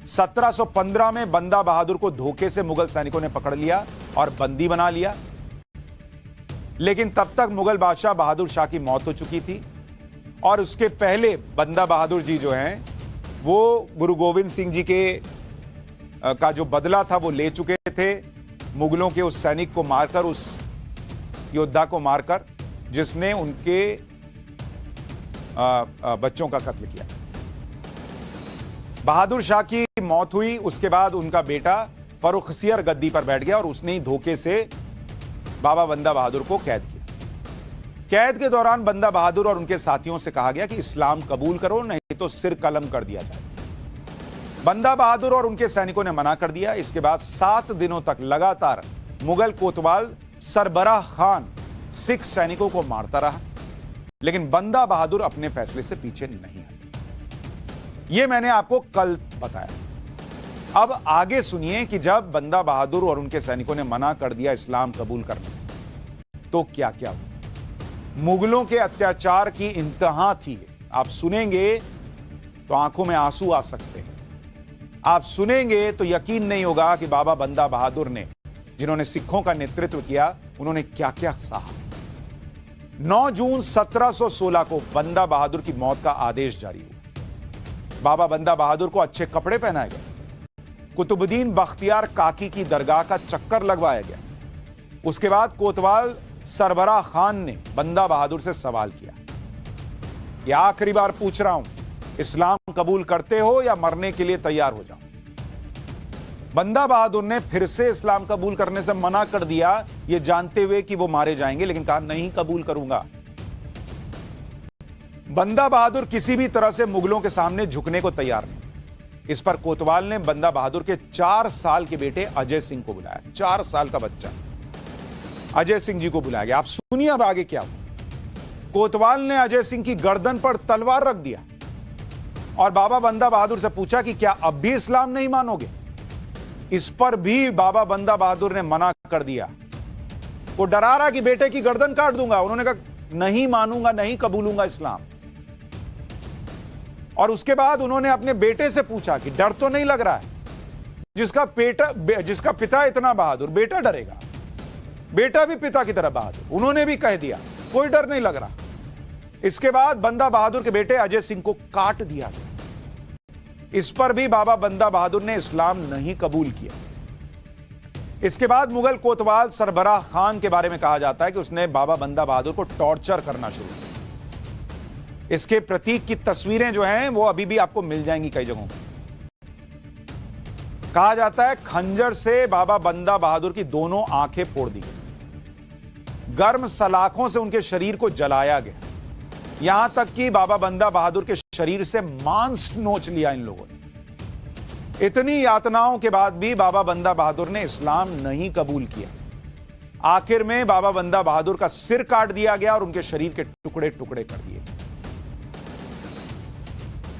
1715 में बंदा बहादुर को धोखे से मुगल सैनिकों ने पकड़ लिया और बंदी बना लिया, लेकिन तब तक मुगल बादशाह बहादुर शाह की मौत हो चुकी थी और उसके पहले बंदा बहादुर जी जो हैं वो गुरु गोविंद सिंह जी के का जो बदला था वो ले चुके थे, मुगलों के उस सैनिक को मारकर, उस योद्धा को मारकर जिसने उनके बच्चों का कत्ल किया। बहादुर शाह की मौत हुई, उसके बाद उनका बेटा फर्रुखसियर गद्दी पर बैठ गया और उसने ही धोखे से बाबा बंदा बहादुर को कैद किया। कैद के दौरान बंदा बहादुर और उनके साथियों से कहा गया कि इस्लाम कबूल करो, नहीं तो सिर कलम कर दिया जाए। बंदा बहादुर और उनके सैनिकों ने मना कर दिया। इसके बाद 7 दिनों तक लगातार मुगल कोतवाल सरबराह खान सिख सैनिकों को मारता रहा, लेकिन बंदा बहादुर अपने फैसले से पीछे नहीं हटे। यह मैंने आपको कल बताया। अब आगे सुनिए कि जब बंदा बहादुर और उनके सैनिकों ने मना कर दिया इस्लाम कबूल करने से, तो क्या क्या हुआ। मुगलों के अत्याचार की इंतहा थी। आप सुनेंगे तो आंखों में आंसू आ सकते हैं। आप सुनेंगे तो यकीन नहीं होगा कि बाबा बंदा बहादुर ने, जिन्होंने सिखों का नेतृत्व किया, उन्होंने क्या क्या सहा। 9 जून 1716 को बंदा बहादुर की मौत का आदेश जारी हुआ। बाबा बंदा बहादुर को अच्छे कपड़े पहनाए गए। कुतुबुद्दीन बख्तियार काकी की दरगाह का चक्कर लगवाया गया। उसके बाद कोतवाल सरबराह खान ने बंदा बहादुर से सवाल किया, यह आखिरी बार पूछ रहा हूं, इस्लाम कबूल करते हो या मरने के लिए तैयार हो जाओ। बंदा बहादुर ने फिर से इस्लाम कबूल करने से मना कर दिया, यह जानते हुए कि वो मारे जाएंगे, लेकिन कहा नहीं कबूल करूंगा। बंदा बहादुर किसी भी तरह से मुगलों के सामने झुकने को तैयार नहीं। इस पर कोतवाल ने बंदा बहादुर के 4 साल के बेटे अजय सिंह को बुलाया। 4 साल का बच्चा अजय सिंह जी को बुलाया गया। आप सुनिए अब आगे क्या हुआ। कोतवाल ने अजय सिंह की गर्दन पर तलवार रख दिया और बाबा बंदा बहादुर से पूछा कि क्या अब भी इस्लाम नहीं मानोगे। इस पर भी बाबा बंदा बहादुर ने मना कर दिया। वो डरा रहा कि बेटे की गर्दन काट दूंगा। उन्होंने कहा नहीं मानूंगा, नहीं कबूलूंगा इस्लाम। और उसके बाद उन्होंने अपने बेटे से पूछा कि डर तो नहीं लग रहा है, जिसका पिता इतना बहादुर, बेटा डरेगा। बेटा भी पिता की तरह बहादुर, उन्होंने भी कह दिया कोई डर नहीं लग रहा। इसके बाद बंदा बहादुर के बेटे अजय सिंह को काट दिया गया। इस पर भी बाबा बंदा बहादुर ने इस्लाम नहीं कबूल किया। इसके बाद मुगल कोतवाल सरबराह खान के बारे में कहा जाता है कि उसने बाबा बंदा बहादुर को टॉर्चर करना शुरू किया। इसके प्रतीक की तस्वीरें जो हैं वो अभी भी आपको मिल जाएंगी कई जगहों पर। कहा जाता है खंजर से बाबा बंदा बहादुर की दोनों आंखें फोड़ दी गई। गर्म सलाखों से उनके शरीर को जलाया गया। यहां तक कि बाबा बंदा बहादुर के शरीर से मांस नोच लिया इन लोगों ने। इतनी यातनाओं के बाद भी बाबा बंदा बहादुर ने इस्लाम नहीं कबूल किया। आखिर में बाबा बंदा बहादुर का सिर काट दिया गया और उनके शरीर के टुकड़े टुकड़े कर दिए गए।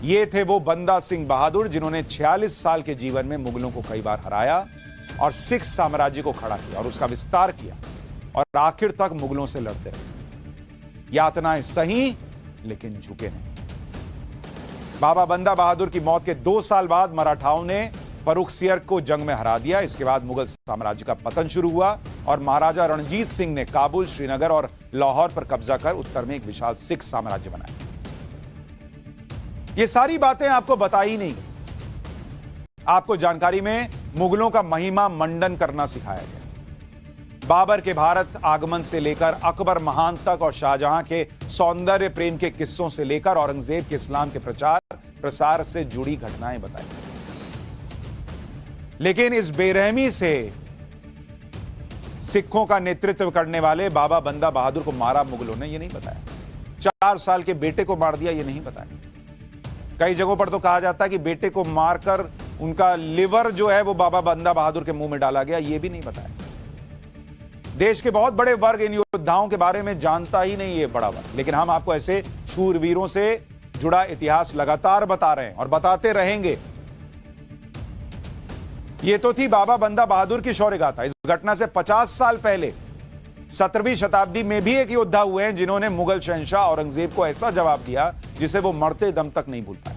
ये थे वो बंदा सिंह बहादुर जिन्होंने 46 साल के जीवन में मुगलों को कई बार हराया और सिख साम्राज्य को खड़ा किया और उसका विस्तार किया और आखिर तक मुगलों से लड़ते रहे। यातनाएं सही लेकिन झुके नहीं। बाबा बंदा बहादुर की मौत के 2 साल बाद मराठाओं ने फर्रुखसियर को जंग में हरा दिया। इसके बाद मुगल साम्राज्य का पतन शुरू हुआ और महाराजा रणजीत सिंह ने काबुल, श्रीनगर और लाहौर पर कब्जा कर उत्तर में एक विशाल सिख साम्राज्य बनाया। ये सारी बातें आपको बताई नहीं, आपको जानकारी में मुगलों का महिमा मंडन करना सिखाया गया। बाबर के भारत आगमन से लेकर अकबर महान तक और शाहजहां के सौंदर्य प्रेम के किस्सों से लेकर औरंगजेब के इस्लाम के प्रचार प्रसार से जुड़ी घटनाएं बताई। लेकिन इस बेरहमी से सिखों का नेतृत्व करने वाले बाबा बंदा बहादुर को मारा मुगलों ने, यह नहीं बताया। 4 साल के बेटे को मार दिया, यह नहीं बताया। कई जगहों पर तो कहा जाता है कि बेटे को मारकर उनका लिवर जो है वो बाबा बंदा बहादुर के मुंह में डाला गया, यह भी नहीं बताया। देश के बहुत बड़े वर्ग इन योद्धाओं के बारे में जानता ही नहीं, ये बड़ा वर्ग। लेकिन हम आपको ऐसे शूरवीरों से जुड़ा इतिहास लगातार बता रहे हैं और बताते रहेंगे। ये तो थी बाबा बंदा बहादुर की शौर्य गाथा। इस घटना से 50 साल पहले 17वीं शताब्दी में भी एक योद्धा हुए हैं जिन्होंने मुगल शहंशाह औरंगजेब को ऐसा जवाब दिया जिसे वो मरते दम तक नहीं भूल पाए।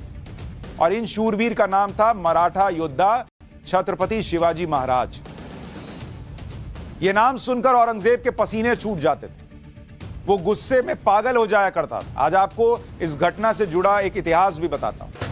और इन शूरवीर का नाम था मराठा योद्धा छत्रपति शिवाजी महाराज। यह नाम सुनकर औरंगजेब के पसीने छूट जाते थे, वो गुस्से में पागल हो जाया करता था। आज आपको इस घटना से जुड़ा एक इतिहास भी बताता हूं।